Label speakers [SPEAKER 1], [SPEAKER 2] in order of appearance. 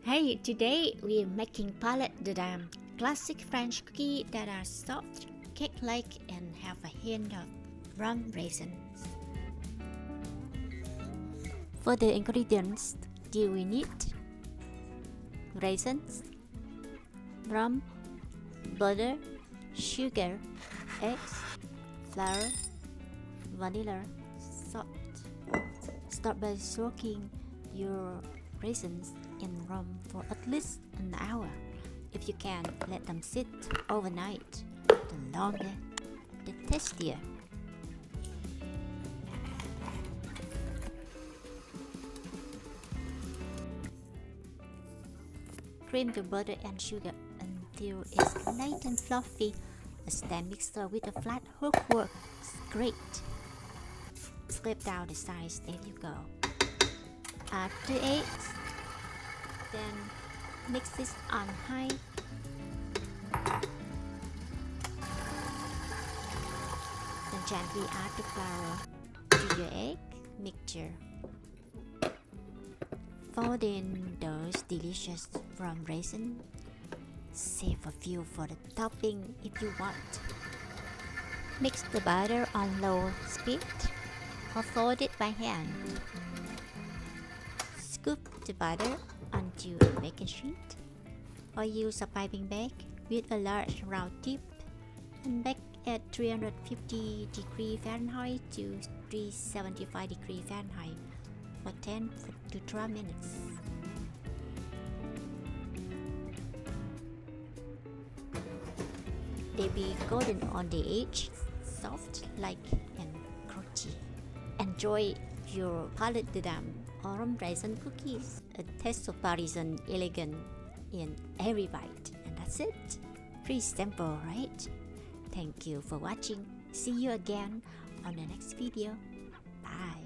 [SPEAKER 1] Hey, today we're making Palets de Dames, classic French cookies that are soft, cake-like and have a hint of rum raisins. For the ingredients, do we need raisins, rum, butter, sugar, eggs, flour, vanilla, salt. Start by soaking your raisins in rum for at least an hour. If you can, let them sit overnight. The longer, the tastier. Cream the butter and sugar until it's light and fluffy. A stand mixer with a flat hook works great. Scrape down the sides, there you go. Add the eggs, then mix this on high. Then gently add the flour to your egg mixture. Fold in those delicious rum raisins. Save a few for the topping if you want. Mix the butter on low speed or fold it by hand. Scoop the butter onto a baking sheet or use a piping bag with a large round tip and bake at 350 degrees Fahrenheit to 375 degrees Fahrenheit for 10 to 12 minutes. They be golden on the edge, soft like and crunchy. Enjoy your Palets de Dames or rum raisin cookies. A taste of Parisian elegance in every bite. And that's it. Pretty simple, right? Thank you for watching. See you again on the next video. Bye.